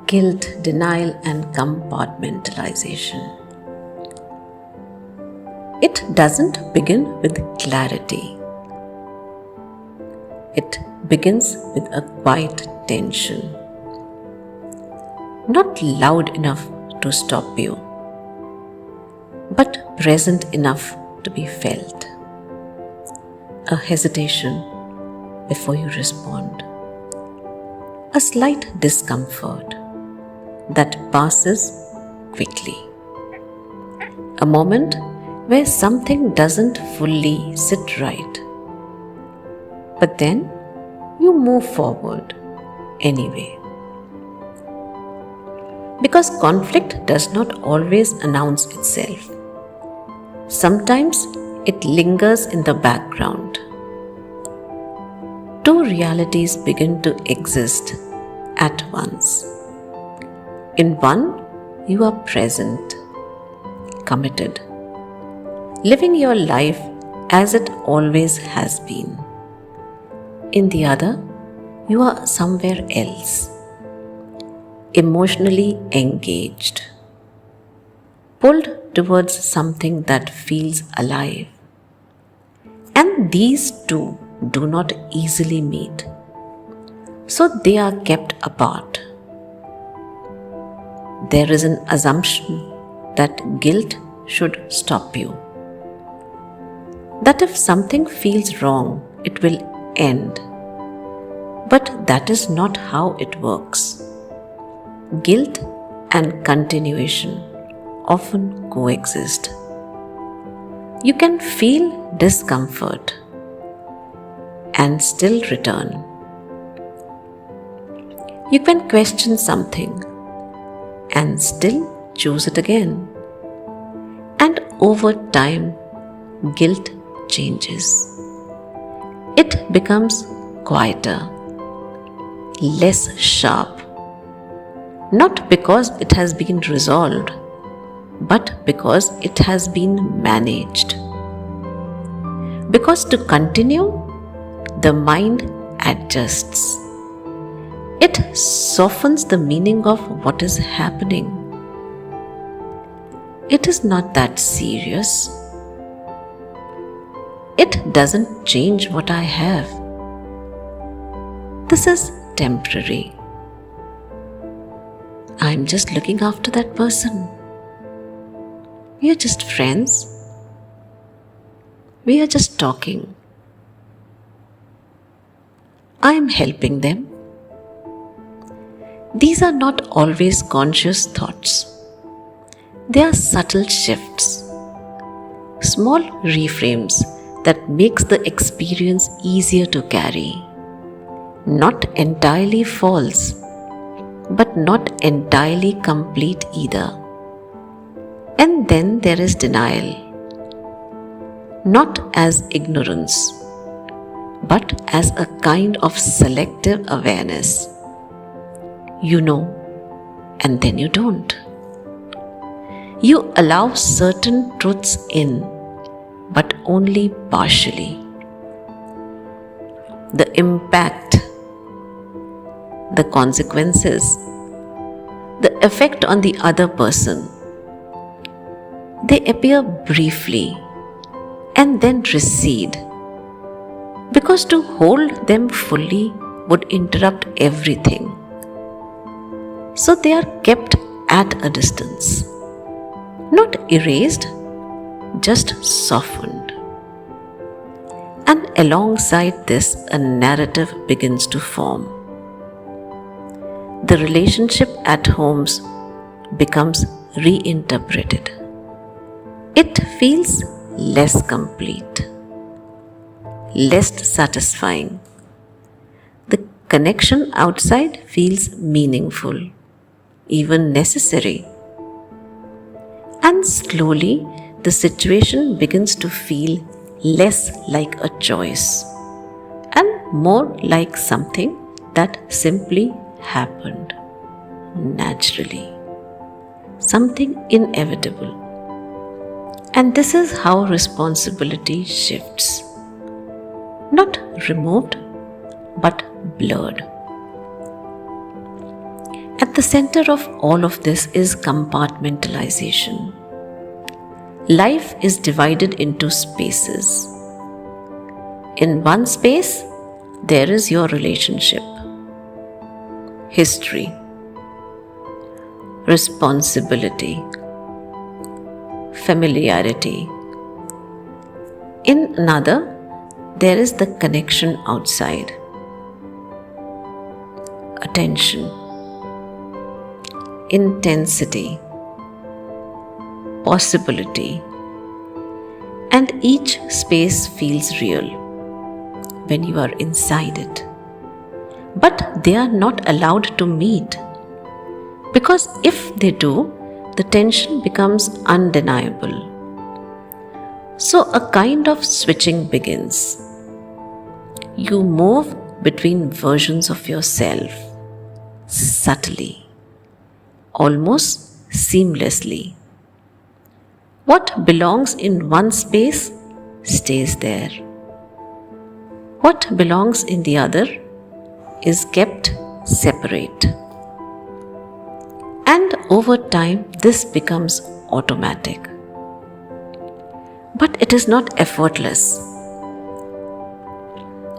Guilt, denial, and compartmentalization. It doesn't begin with clarity. It begins with a quiet tension, not loud enough to stop you, but present enough to be felt. A hesitation before you respond. A slight discomfort that passes quickly. A moment where something doesn't fully sit right. But then you move forward anyway. Because conflict does not always announce itself. Sometimes it lingers in the background. Two realities begin to exist at once. In one, you are present, committed, living your life as it always has been. In the other, you are somewhere else, emotionally engaged, pulled towards something that feels alive. And these two do not easily meet, so they are kept apart. There is an assumption that guilt should stop you, that if something feels wrong, it will end. But that is not how it works. Guilt and continuation often coexist. You can feel discomfort and still return. You can question something and still choose it again. And over time, guilt changes. It becomes quieter, less sharp, not because it has been resolved, but because it has been managed. Because to continue, the mind adjusts. It softens the meaning of what is happening. It is not that serious. It doesn't change what I have. This is temporary. I'm just looking after that person. We are just friends. We are just talking. I am helping them. These are not always conscious thoughts. They are subtle shifts, small reframes that makes the experience easier to carry. Not entirely false, but not entirely complete either. And then there is denial. Not as ignorance, but as a kind of selective awareness. You know, and then you don't. You allow certain truths in, but only partially. The impact, the consequences, the effect on the other person, they appear briefly and then recede, because to hold them fully would interrupt everything. So they are kept at a distance, not erased, just softened. And alongside this, a narrative begins to form. The relationship at homes becomes reinterpreted. It feels less complete, less satisfying. The connection outside feels meaningful, even necessary. And slowly, the situation begins to feel less like a choice and more like something that simply happened naturally, something inevitable. And this is how responsibility shifts, not removed but blurred. At The center of all of this is compartmentalization. Life is divided into spaces. In one space, there is your relationship, history, responsibility, familiarity. In another, there is the connection outside, attention, intensity, possibility, and each space feels real when you are inside it. But they are not allowed to meet, because if they do, the tension becomes undeniable. So a kind of switching begins. You move between versions of yourself, subtly, almost seamlessly. What belongs in one space stays there. What belongs in the other is kept separate. And over time, this becomes automatic. But it is not effortless.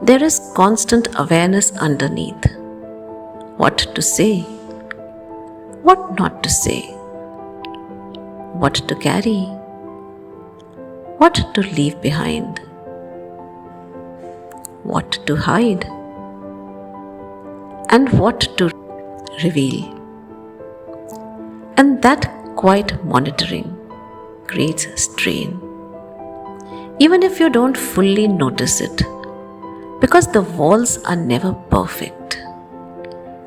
There is constant awareness underneath. What to say, what not to say, what to carry, what to leave behind, what to hide, and what to reveal. And that quiet monitoring creates strain, even if you don't fully notice it, because the walls are never perfect.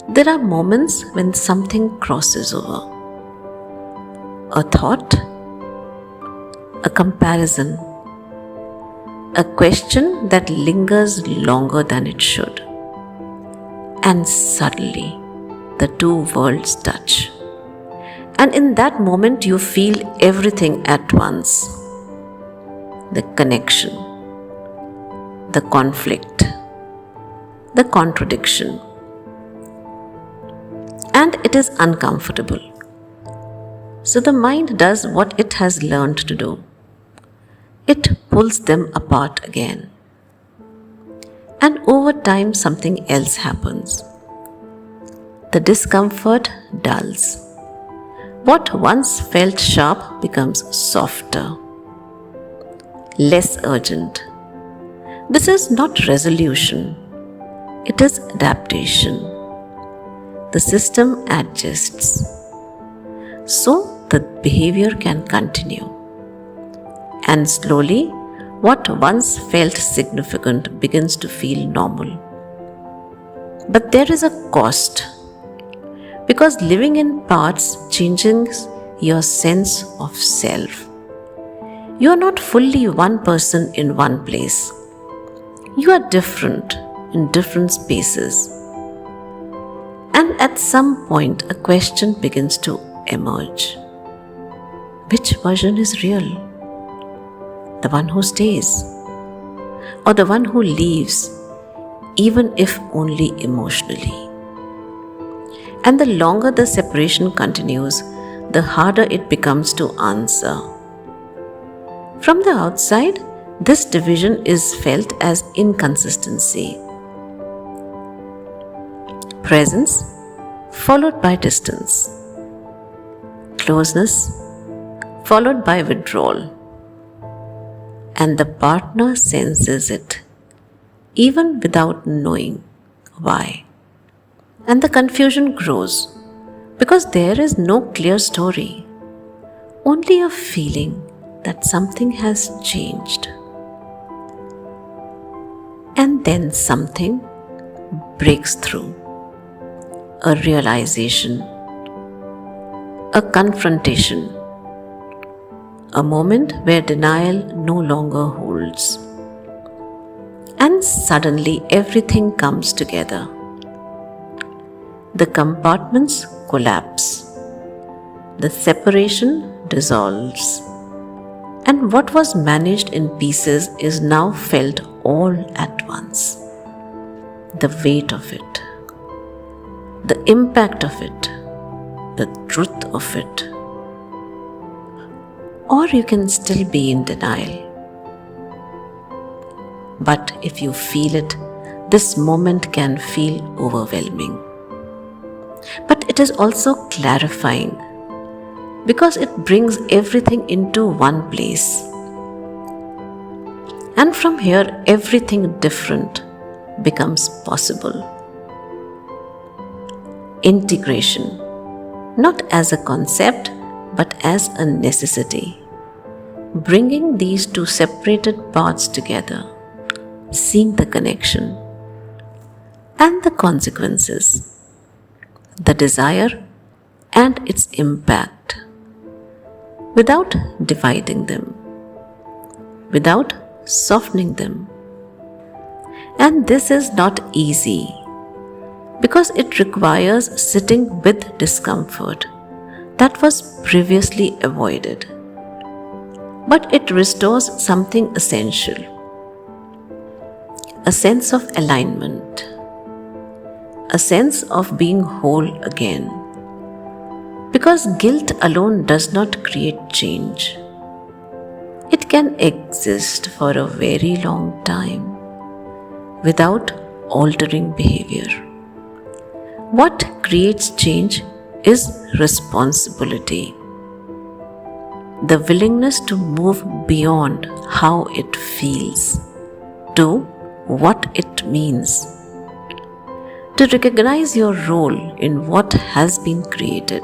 There are moments when something crosses over. A thought, a comparison, a question that lingers longer than it should. And suddenly, the two worlds touch. And in that moment, you feel everything at once. The connection, the conflict, the contradiction. And it is uncomfortable. So the mind does what it has learned to do. It pulls them apart again. And over time, something else happens. The discomfort dulls. What once felt sharp becomes softer, less urgent. This is not resolution, it is adaptation. The system adjusts, so the behavior can continue. And slowly, what once felt significant begins to feel normal. But there is a cost, because living in parts changes your sense of self. You are not fully one person in one place. You are different in different spaces. And at some point, a question begins to emerge. Which version is real? The one who stays, or the one who leaves, even if only emotionally? And the longer the separation continues, the harder it becomes to answer. From the outside, this division is felt as inconsistency. Presence followed by distance. Closeness followed by withdrawal. And the partner senses it, even without knowing why. And the confusion grows, because there is no clear story, only a feeling that something has changed. And then something breaks through. A realization, a confrontation, a moment where denial no longer holds. And suddenly everything comes together. The compartments collapse. The separation dissolves. And what was managed in pieces is now felt all at once. The weight of it, the impact of it, the truth of it. Or you can still be in denial. But if you feel it, this moment can feel overwhelming. But it is also clarifying because it brings everything into one place. And from here, everything different becomes possible. Integration, not as a concept, but as a necessity. Bringing these two separated parts together, seeing the connection and the consequences, the desire and its impact, without dividing them, without softening them. And this is not easy because it requires sitting with discomfort that was previously avoided. But it restores something essential, a sense of alignment, a sense of being whole again. Because guilt alone does not create change. It can exist for a very long time without altering behavior. What creates change is responsibility. The willingness to move beyond how it feels to what it means. To recognize your role in what has been created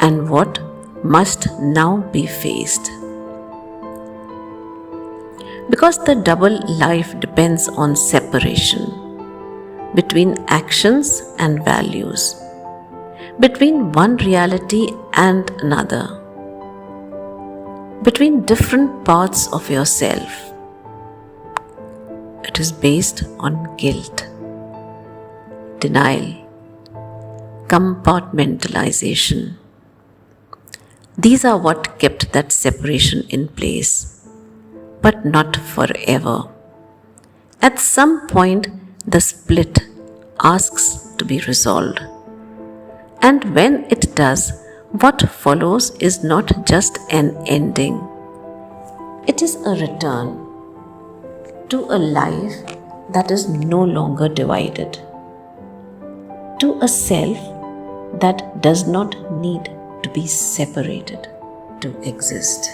and what must now be faced. Because the double life depends on separation between actions and values, between one reality and another, between different parts of yourself. It is based on guilt, denial, compartmentalization. These are what kept that separation in place, but not forever. At some point, the split asks to be resolved. And when it does, what follows is not just an ending. It is a return to a life that is no longer divided, to a self that does not need to be separated to exist.